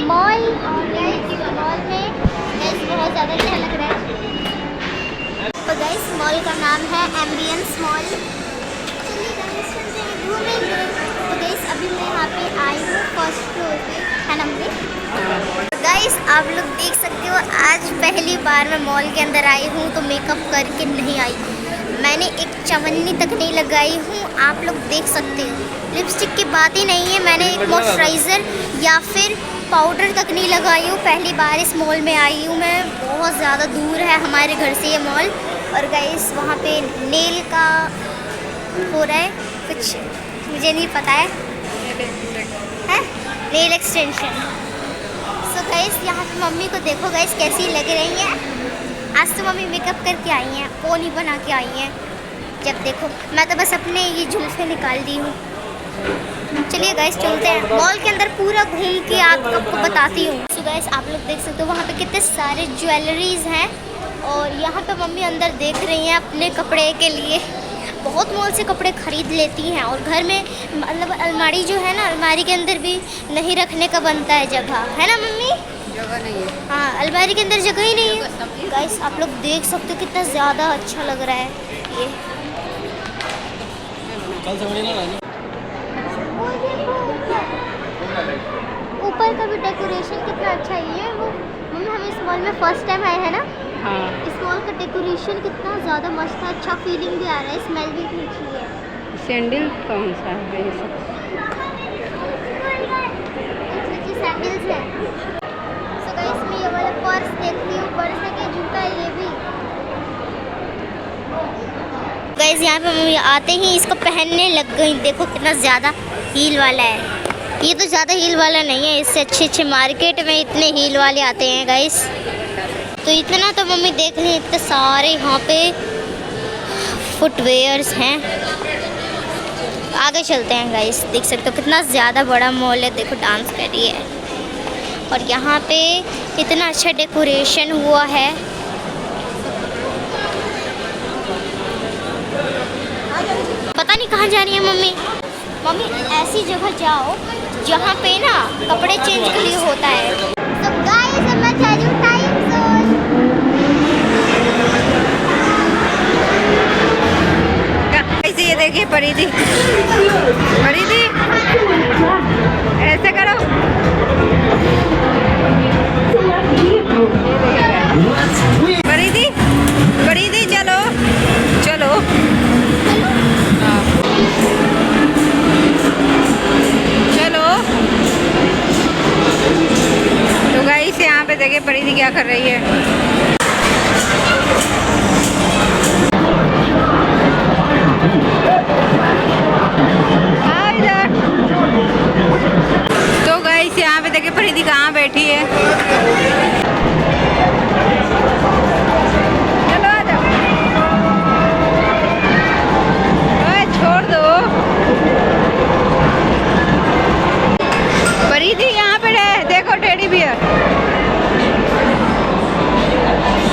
Mall और guys mall में guys बहुत ज़्यादा अच्छा लग रहा है। तो गाइस मॉल का नाम है एम्बियंस मॉल। चलिए गाइस चलते हैं घूमेंगे। तो गाइस अभी मैं यहाँ पे आई हूँ फर्स्ट फ्लोर पे, है ना मम्मी? तो गाइस आप लोग देख सकते हो आज पहली बार मैं मॉल के अंदर आई हूँ तो मेकअप करके नहीं आई। मैंने एक चवन्नी तक नहीं लगाई हूँ, आप लोग देख सकते हो। लिपस्टिक की बात ही नहीं है, मैंने एक मॉइस्चराइज़र या फिर पाउडर तक नहीं लगाई हूँ। पहली बार इस मॉल में आई हूँ मैं। बहुत ज़्यादा दूर है हमारे घर से ये मॉल। और गाइस वहाँ पे नेल का हो रहा है कुछ, मुझे नहीं पता है नेल एक्सटेंशन। सो गाइस यहाँ पे मम्मी को देखो गाइस कैसी लग रही हैं। आज तो मम्मी मेकअप करके आई हैं, पोनी बना के आई हैं। जब देखो मैं तो बस अपने ये जुल्फे निकाल दी हूँ। चलिए गाइस चलते हैं मॉल के अंदर, पूरा घूम के आपको बताती हूँ। सो गाइस आप लोग देख सकते हो वहाँ पे कितने सारे ज्वेलरीज हैं। और यहाँ पे मम्मी अंदर देख रही हैं अपने कपड़े के लिए। बहुत मॉल से कपड़े खरीद लेती हैं और घर में मतलब अलमारी जो है ना, अलमारी के अंदर भी नहीं रखने का बनता है जगह, है ना मम्मी? जगह नहीं है। हाँ अलमारी के अंदर जगह ही नहीं है। गाइस आप लोग देख सकते हो कितना ज़्यादा अच्छा लग रहा है ये। ऊपर का भी डेकोरेशन कितना अच्छा है ये। वो मम्मी हम इस मॉल में फर्स्ट टाइम आए हैं ना। हाँ। इस मॉल का डेकोरेशन कितना ज़्यादा मस्त है, अच्छा फीलिंग भी आ रहा है, स्मेल भी इतनी अच्छी है। सैंडल कौन सा है ये सब? अच्छी सैंडल्स है। सो गाइस मैं ये वाला पर्स देखती हूँ, पर्स है कि जूता है ये भी। गाइस यहाँ पे मम्मी आते ही इसको पहनने लग गई। देखो कितना ज़्यादा हील वाला है। ये तो ज़्यादा हील वाला नहीं है, इससे अच्छे मार्केट में इतने हील वाले आते हैं गाइस। तो इतना तो मम्मी देख ली, इतने सारे यहाँ पे फुटवेयर्स हैं। आगे चलते हैं गाइस, देख सकते हो कितना ज़्यादा बड़ा मॉल है। देखो डांस कर रही है और यहाँ पे इतना अच्छा डेकोरेशन हुआ है। पता नहीं कहाँ जा रही है मम्मी। मम्मी ऐसी जगह जाओ जहाँ पे ना कपड़े चेंज के लिए होता है। तो गाइस मैं जा रही हूँ टाइम जोन। गाइस ये देखिए परिधि, परिधि ऐसे करो। परिधि, परिधि चलो चलो। चलो। तो गाइस यहाँ पे देखिए परिधि क्या कर रही है। तो गाइस यहाँ पे देखिए परिधि कहाँ बैठी है। चलो आ जाओ। ओए छोड़ दो। परिधि यहाँ पे है, देखो टेडी बियर।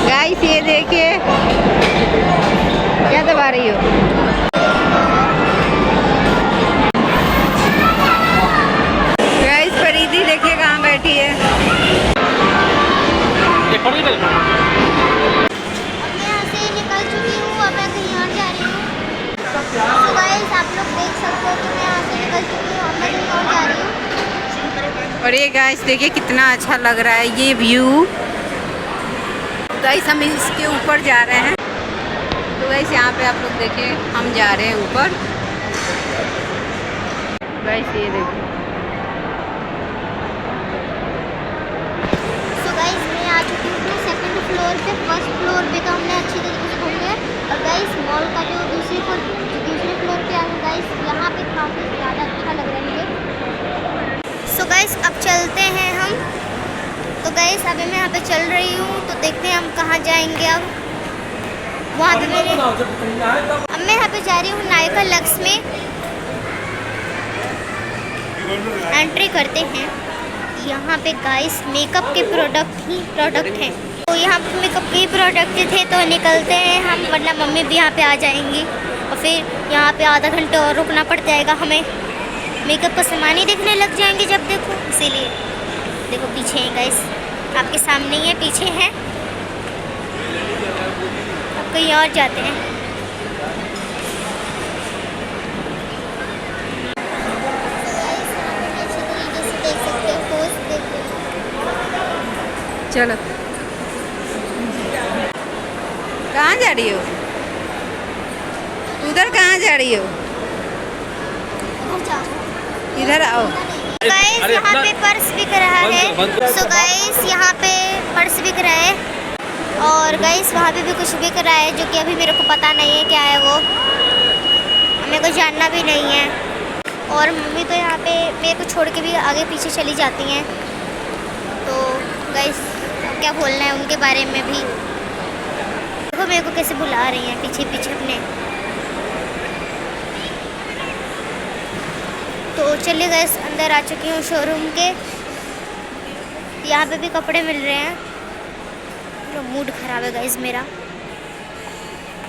गाइस ये देखिए क्या दबा रही हो। गाइस परिधि देखिए कहाँ बैठी है। अब मैं यहाँ से निकल चुकी हूँ, अब मैं कहीं और जा रही हूँ। तो गाइस आप लोग देख सकते हो कि मैं यहाँ से निकल चुकी हूँ, अब मैं कहीं और जा रही हूँ। और ये गाइस देखिए कितना अच्छा लग रहा है ये व्यू। गाइस हम इसके ऊपर जा रहे हैं। तो गाइस यहाँ पे आप लोग देखिए हम जा रहे हैं ऊपर। गाइस ये देखिए। तो गाइस मैं आ चुकी हूँ सेकंड फ्लोर पे। फर्स्ट फ्लोर पे तो हमने अच्छी तरीके से घूम लिया। और गाइस मॉल का जो दूसरे फ्लोर पे आया गाइस, यहाँ पे काफ़ी ज़्यादा अच्छा लग रहा है मुझे। सो गाइस अब चलते हैं हम। तो गाइस अभी मैं यहाँ पे चल रही हूँ, तो देखते हैं हम कहाँ जाएंगे अब। वहाँ पे अब मैं यहाँ पे जा रही हूँ नायका लक्स में। एंट्री करते हैं। यहाँ पे गाइस मेकअप के प्रोडक्ट हैं। तो यहाँ पे मेकअप के प्रोडक्ट थे तो निकलते हैं हम, वरना मम्मी भी यहाँ पे आ जाएंगी और फिर यहाँ पे आधा घंटे और रुकना पड़ जाएगा हमें। मेकअप का सामान ही देखने लग जाएंगे जब देखो, इसीलिए। देखो पीछे है गाइस, आपके सामने ही है, पीछे है। अब कहीं और जाते हैं। देख सकते हो पोस्ट, देखो चलो, कहाँ जा रही हो? उधर कहाँ जा रही हो? इधर आओ। गाइस यहाँ पे पर्स बिक रहा है। सो गाइस यहाँ पे पर्स बिक रहा है, और गाइस वहाँ पे भी कुछ बिक रहा है जो कि अभी मेरे को पता नहीं है क्या है वो, मेरे को जानना भी नहीं है। और मम्मी तो यहाँ पे मेरे को छोड़ के भी आगे पीछे चली जाती हैं, तो गाइस क्या बोलना है उनके बारे में भी। देखो मेरे को कैसे बुला रही हैं पीछे पीछे अपने। तो चलिए गाइस, अंदर आ चुकी हूँ शोरूम के। यहाँ पे भी कपड़े मिल रहे हैं। पूरा मूड ख़राब है गाइस, मेरा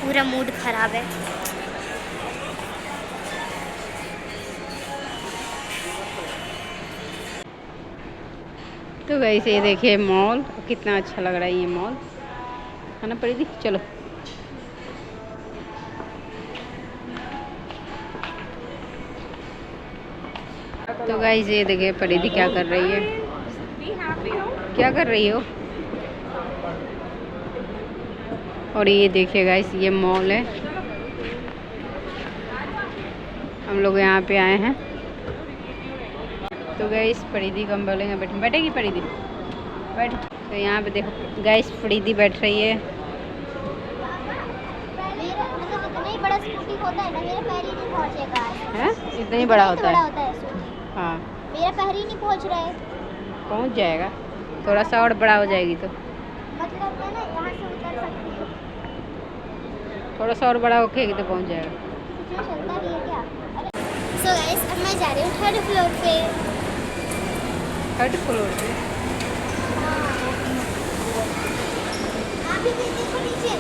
पूरा मूड ख़राब है। तो गाइस ये देखिए मॉल, कितना अच्छा लग रहा है ये मॉल, है ना परिधि? चलो तो गाइस ये देखिए परिधि क्या कर रही है, क्या कर रही हो? और ये देखिए गाइस ये मॉल है, हम लोग यहाँ पे आए हैं। तो गाइस परिधि को हम बोलेंगे बैठेगी परिधि, बैठ। तो यहाँ पे देखो गाइस परिधि बैठ रही है। इतना ही बड़ा स्कूटी होता है ना, मेरा पैर ही नहीं पहुँचेगा। हैं? इतना ही बड़ा होता है? हाँ, मेरा पैर ही नहीं पहुँच रहा है। पहुँच जाएगा, थोड़ा सा और बड़ा हो जाएगी तो। मतलब मैं ना यहाँ से उतर सकती हूँ, थोड़ा सा और बड़ा होके तो पहुँच जाएगा। मुझे चलता नहीं है क्या? सो गाइस अब मैं जा रही हूँ 3rd फ्लोर पे। 3rd फ्लोर पे? आप भी देखो नीचे।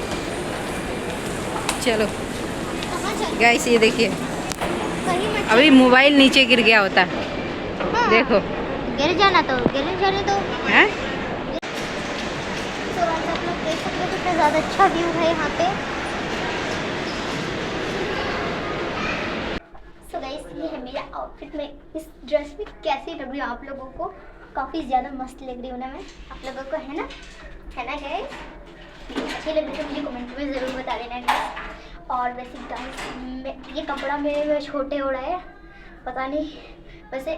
चलो कहाँ चल? गाइस ये देखिए, कहीं मत अभी मोबाइल नीचे गिर गया होता है। हाँ। देखो गिर जाना तो गिर जाने दो। हैं? तो आज आप लोग देख सकते हो कितना ज़्यादा अच्छा व्यू है यहाँ पे। सो गाइस ये है मेरा आउटफिट। मैं इस ड्रेस में कैसी लग रही हूँ आप लोगों को? काफ़ी ज़्यादा मस्त लग रही हूँ ना मैं आप लोगों को, है ना गाइस? अच्छी लग रही है मुझे कमेंट में ज़रूर बता देना गाइस। और वैसे गाइस ये कपड़ा मेरे में छोटे हो रहा है, पता नहीं, वैसे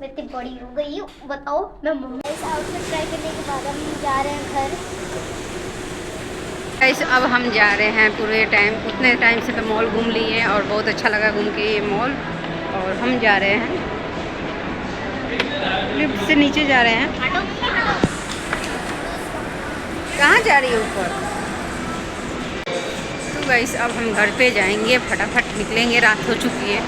मैं इतनी बड़ी हो गई हूँ, बताओ। मैं मम्मी इस आउटफिट ट्राई करने के बाद हम जा रहे हैं घर। गाइस अब हम जा रहे हैं, पूरे टाइम उतने टाइम से तो मॉल घूम लिए और बहुत अच्छा लगा घूम के ये मॉल। और हम जा रहे हैं, लिफ्ट से नीचे जा रहे हैं। कहाँ जा रही है? ऊपर। तो गाइस अब हम घर पे जाएंगे, फटाफट निकलेंगे, रात हो चुकी है।